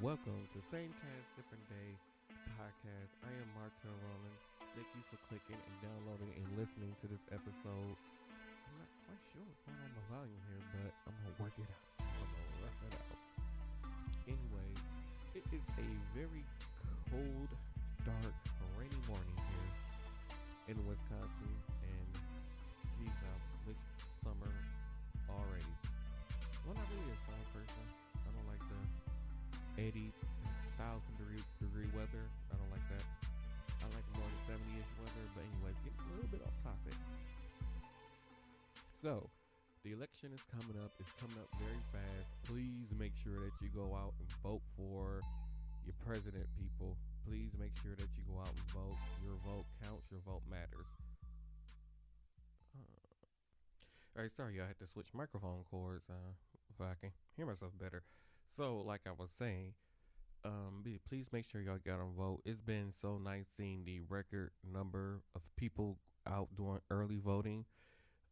Welcome to Same Cast, Different Day podcast. I am Martel Roland. Thank you for clicking and downloading and listening to this episode. I'm not quite sure what's going on with my volume here, but I'm going to work it out. I'm going to rough it out. Anyway, it is a very cold, dark, rainy morning here in Wisconsin, and geez, I miss summer already. Well, not really a summer person. I don't like the 80,000 degree weather. I don't like that. I like more than 70-ish weather. But anyway, getting a little bit off topic. So, the election is coming up. It's coming up very fast. Please make sure that you go out and vote for your president, people. Please make sure that you go out and vote. Your vote counts. Your vote matters. All right, sorry, I had to switch microphone cords if I can hear myself better. So, like I was saying, please make sure y'all get on vote. It's been so nice seeing the record number of people out doing early voting.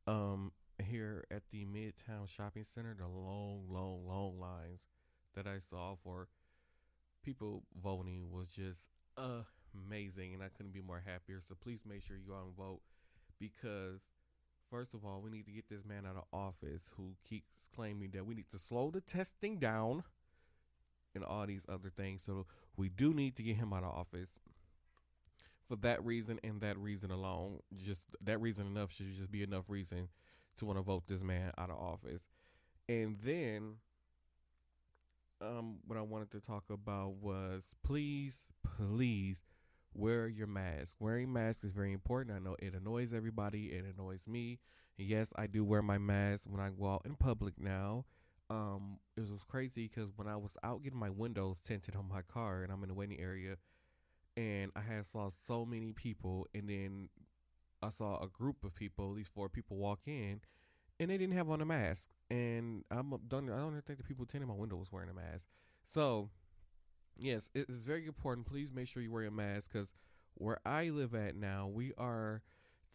Here at the Midtown Shopping Center, the long lines that I saw for people voting was just amazing, and I couldn't be more happier. So please make sure you go out and vote because first of all, we need to get this man out of office who keeps claiming that we need to slow the testing down and all these other things. So we do need to get him out of office. For that reason and that reason alone, just that reason enough should just be enough reason to want to vote this man out of office. And then what I wanted to talk about was please wear your mask. Wearing masks is very important. I know it annoys everybody. It annoys me. And yes, I do wear my mask when I go out in public now. It was crazy because when I was out getting my windows tinted on my car and I'm in the waiting area, and I had saw so many people, and then I saw a group of people, at least 4 people, walk in, and they didn't have on a mask. And I don't even think the people tinting my window was wearing a mask. So yes, it is very important. Please make sure you wear a mask because where I live at now, we are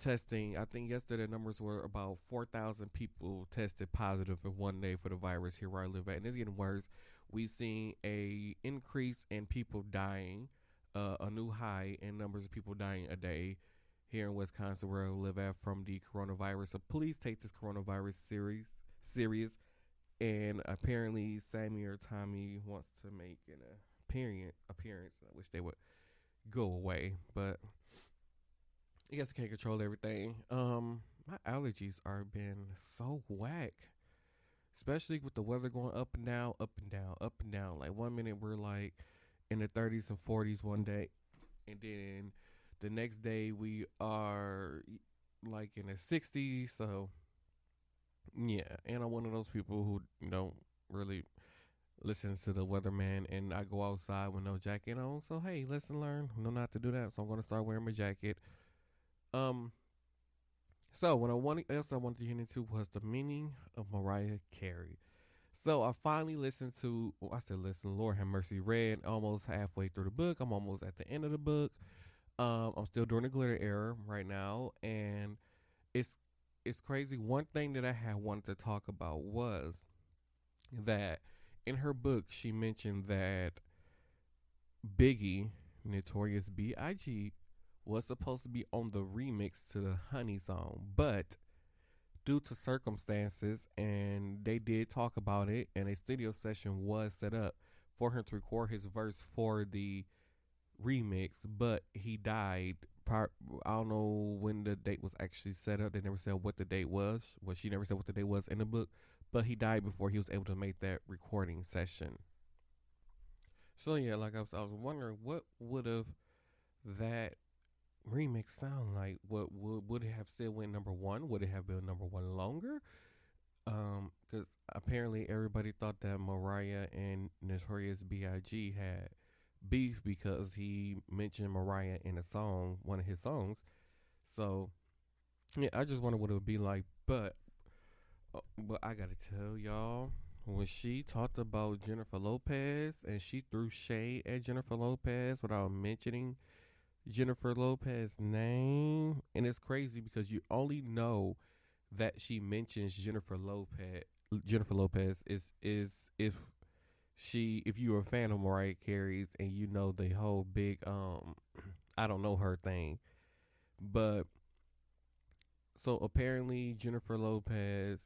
testing. I think yesterday the numbers were about 4,000 people tested positive in one day for the virus here where I live at, and it's getting worse. We've seen a increase in people dying, a new high in numbers of people dying a day here in Wisconsin where I live at from the coronavirus. So please take this coronavirus serious. And apparently Sammy or Tommy wants to make an appearance. I wish they would go away, but I guess I can't control everything. My allergies are been so whack, especially with the weather going up and down, up and down, up and down. Like 1 minute we're like in the 30s and 40s one day, and then the next day we are like in the 60s. So yeah, and I'm one of those people who don't really listen to the weatherman, and I go outside with no jacket on. So hey, lesson learned. I know not to do that, so I'm gonna start wearing my jacket. Um, so what I wanted to get into was the meaning of Mariah Carey. So I finally listened to. Well, I said listen. Lord have mercy. Read almost halfway through the book. I'm almost at the end of the book. I'm still doing the glitter era right now, and it's it's crazy. One thing that I had wanted to talk about was that in her book she mentioned that Biggie, Notorious B.I.G., was supposed to be on the remix to the Honey song, but due to circumstances, and they did talk about it, and a studio session was set up for him to record his verse for the remix, but he died. I don't know when the date was actually set up. They never said what the date was. Well, she never said what the date was in the book, but he died before he was able to make that recording session. So yeah, like I was wondering what would have that remix sound like? What would it have still went number one? Would it have been number one longer? Because apparently everybody thought that Mariah and Notorious B.I.G. had beef because he mentioned Mariah in a song, one of his songs. So yeah, I just wonder what it would be like. But I gotta tell y'all, when she talked about Jennifer Lopez and she threw shade at Jennifer Lopez without mentioning Jennifer Lopez's name, and it's crazy because you only know that she mentions Jennifer Lopez is if if you're a fan of Mariah Carey's and you know the whole big I don't know her thing, but so apparently Jennifer Lopez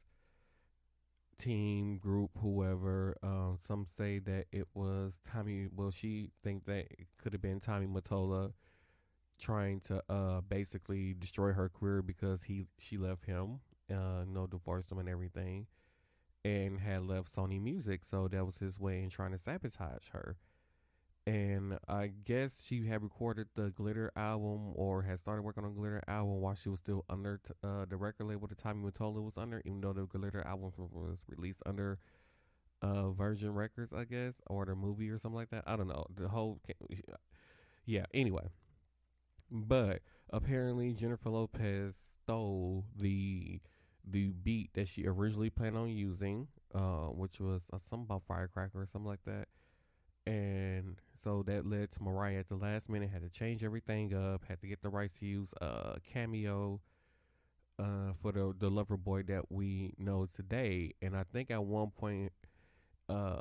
team group whoever, some say that it was Tommy, well she think that it could have been Tommy Mottola trying to basically destroy her career because she left him, no, divorced him and everything, and had left Sony Music, so that was his way in trying to sabotage her. And I guess she had recorded the Glitter album or had started working on Glitter album while she was still under the record label that Tommy Mottola was under, even though the Glitter album was released under Virgin Records, I guess, or the movie or something like that. I don't know. The whole, yeah. Anyway, but apparently Jennifer Lopez stole the beat that she originally planned on using, which was something about firecracker or something like that, and so that led to Mariah at the last minute had to change everything up, had to get the rights to use a cameo for the lover boy that we know today. And I think at one point, uh,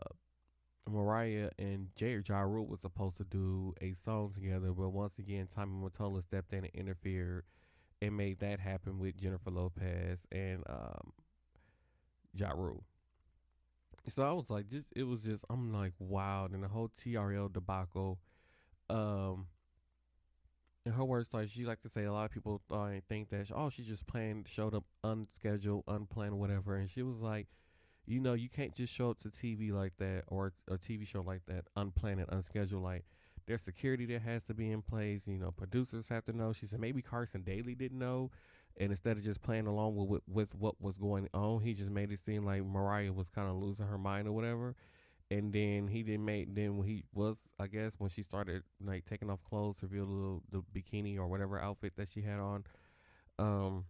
Mariah and Ja Rule was supposed to do a song together, but once again, Tommy Mottola stepped in and interfered and made that happen with Jennifer Lopez and Ja Rule. So I was like, this. It was just, I'm like, wow. And the whole TRL debacle. Um, in her words, like she like to say, a lot of people think that she just planned, showed up unscheduled, unplanned, whatever. And she was like, you can't just show up to TV like that or a TV show like that, unplanned and unscheduled. Like there's security that has to be in place. Producers have to know. She said maybe Carson Daly didn't know, and instead of just playing along with what was going on, he just made it seem like Mariah was kind of losing her mind or whatever. And then he didn't make. Then when he was, I guess, when she started like taking off clothes to reveal the bikini or whatever outfit that she had on, um,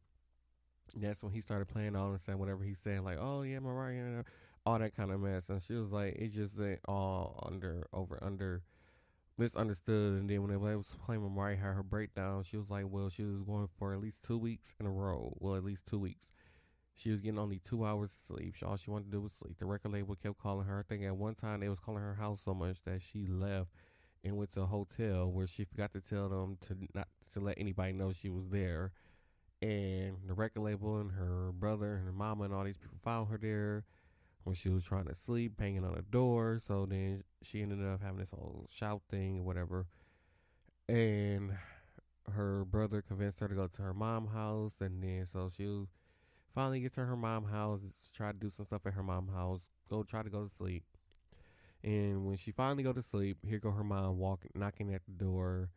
that's when he started playing all and saying whatever he's saying, like, oh yeah, Mariah, all that kind of mess. And she was like, it just all under misunderstood. And then when they was playing with Mariah had her breakdown, she was like, well, she was going for at least 2 weeks in a row. Well, at least 2 weeks. She was getting only 2 hours of sleep. All she wanted to do was sleep. The record label kept calling her. I think at one time they was calling her house so much that she left and went to a hotel where she forgot to tell them to not to let anybody know she was there. And the record label and her brother and her mama and all these people found her there when she was trying to sleep, banging on the door. So then she ended up having this whole shout thing or whatever. And her brother convinced her to go to her mom's house. And then so she finally get to her mom's house, try to do some stuff at her mom's house, try to go to sleep. And when she finally go to sleep, here go her mom walking, knocking at the door,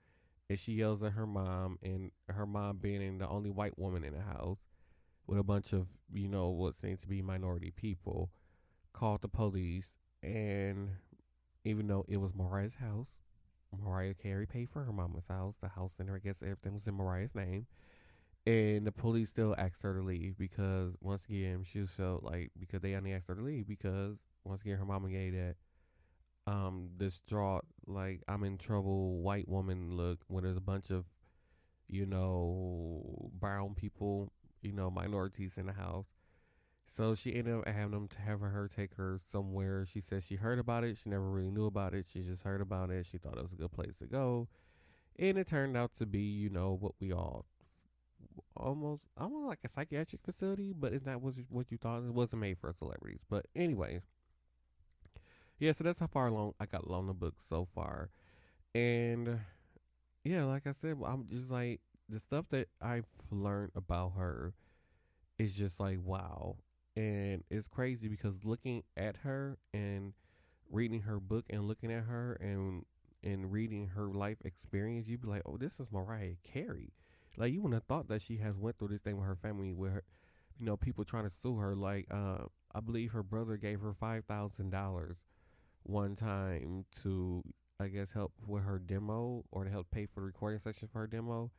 and she yells at her mom, and her mom being the only white woman in the house with a bunch of, what seemed to be minority people, called the police. And even though it was Mariah's house, Mariah Carey paid for her mama's house, the house, and I guess everything was in Mariah's name. And the police still asked her to leave because once again she felt like because they only asked her to leave because once again her mama gave that distraught, like I'm in trouble white woman look when there's a bunch of brown people, minorities in the house. So she ended up having them to having her take her somewhere. She said she heard about it. She never really knew about it. She just heard about it. She thought it was a good place to go, and it turned out to be, what we all almost like a psychiatric facility, but it's not what you thought. It wasn't made for celebrities. But anyway, yeah. So that's how far along I got along the book so far, and yeah, like I said, I'm just like the stuff that I've learned about her is just like wow, and it's crazy because looking at her and reading her book and looking at her and reading her life experience, you'd be like, oh, this is Mariah Carey. Like you wouldn't have thought that she has went through this thing with her family, where her, people trying to sue her. Like I believe her brother gave her $5,000 one time to, I guess, help with her demo or to help pay for the recording session for her demo.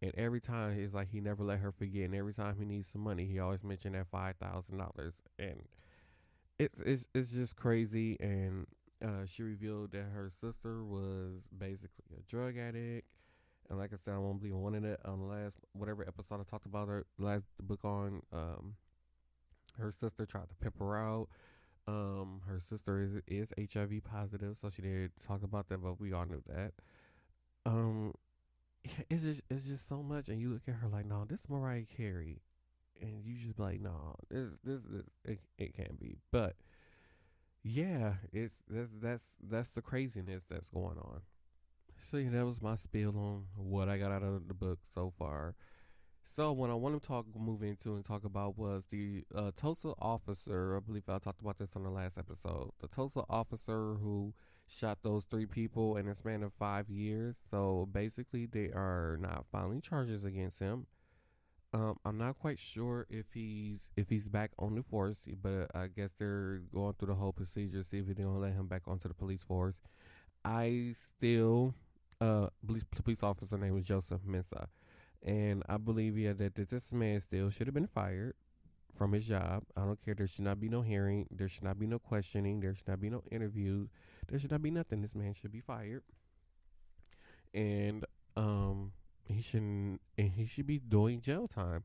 And every time it's like he never let her forget. And every time he needs some money, he always mentioned that $5,000. And it's just crazy. And she revealed that her sister was basically a drug addict. And like I said, I won't believe one of the on the last whatever episode I talked about her last book on. Her sister tried to pimp her out. Her sister is HIV positive, so she did talk about that, but we all knew that. Um, it's just so much, and you look at her like, no, this is Mariah Carey, and you just be like, no, this it can't be. But yeah, it's that's the craziness that's going on. So yeah, that was my spiel on what I got out of the book so far. So what I want to move into and talk about was the Tulsa officer. I believe I talked about this on the last episode. The Tulsa officer who shot those three people in a span of 5 years. So basically, they are not filing charges against him. I'm not quite sure if he's back on the force, but I guess they're going through the whole procedure, see if they're gonna let him back onto the police force. I still, police officer name was Joseph Mensah, and I believe that this man still should have been fired from his job. I don't care. There should not be no hearing. There should not be no questioning. There should not be no interview. There should not be nothing. This man should be fired, and he should be doing jail time.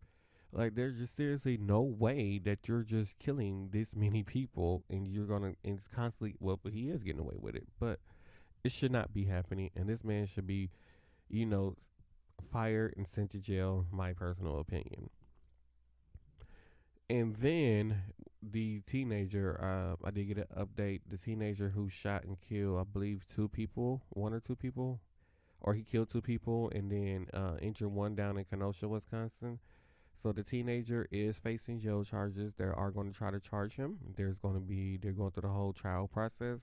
Like there's just seriously no way that you're just killing this many people and you're gonna and it's constantly well, but he is getting away with it, but it should not be happening, and this man should be, you know, fired and sent to jail. My personal opinion. And then the teenager, I did get an update. The teenager who shot and killed, I believe, two people, one or two people, or he killed two people and then injured one down in Kenosha, Wisconsin. So the teenager is facing jail charges. They are going to try to charge him. They're going through the whole trial process.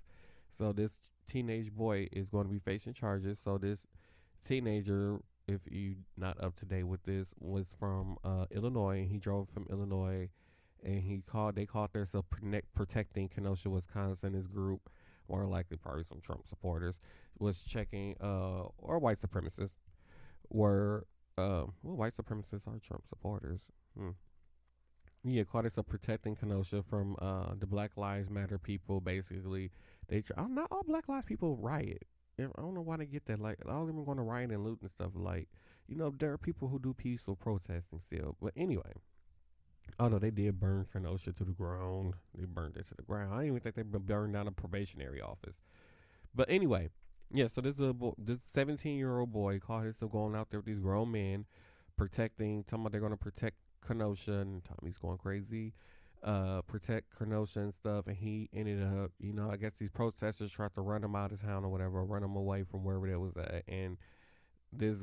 So this teenage boy is going to be facing charges. So this teenager, if you not up to date with this, was from Illinois. He drove from Illinois, and they called themselves Protecting Kenosha, Wisconsin. His group, more likely probably some Trump supporters, was checking or white supremacists were well, white supremacists are Trump supporters. Hmm. Yeah, called us a protecting Kenosha from the Black Lives Matter people. Basically, not all Black Lives people riot. I don't know why they get that. Like, all of them are going to riot and loot and stuff. Like, there are people who do peaceful protesting still. But anyway, although they did burn Kenosha to the ground, they burned it to the ground. I don't even think they burned down a probationary office. But anyway, yeah. So this 17-year-old boy caught himself going out there with these grown men, talking about they're gonna protect Kenosha, and Tommy's going crazy, protect Kenosha and stuff. And he ended up, I guess these protesters tried to run him out of town or whatever, or run him away from wherever that was at. And this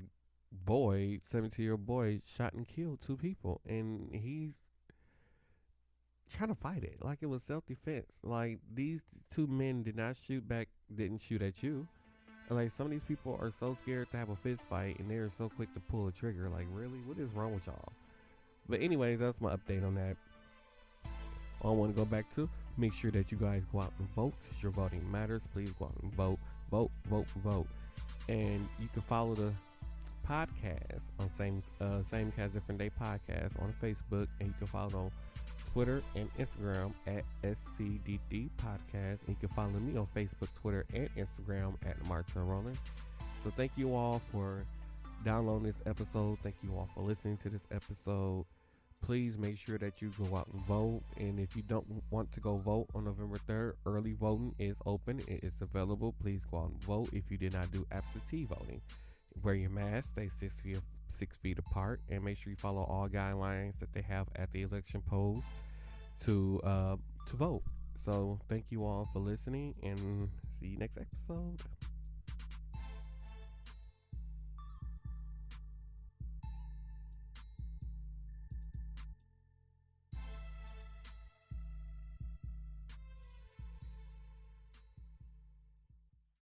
boy, 17-year-old boy, shot and killed two people, and he's trying to fight it like it was self-defense. Like, these two men did not shoot back, didn't shoot at you. Like, some of these people are so scared to have a fist fight, and they're so quick to pull a trigger. Like, really, what is wrong with y'all? But anyways, that's my update on that. I want to go back to, make sure that you guys go out and vote, because your voting matters. Please go out and vote. Vote. And you can follow the podcast on same cast different day podcast on Facebook, and you can follow on Twitter and Instagram at SCDD Podcast. And you can follow me on Facebook, Twitter, and Instagram at Martel Roland. So thank you all for downloading this episode. Thank you all for listening to this episode. Please make sure that you go out and vote. And if you don't want to go vote on November 3rd, early voting is open. It is available. Please go out and vote if you did not do absentee voting. Wear your mask, stay 6 feet apart, and make sure you follow all guidelines that they have at the election polls to vote. So thank you all for listening, and see you next episode.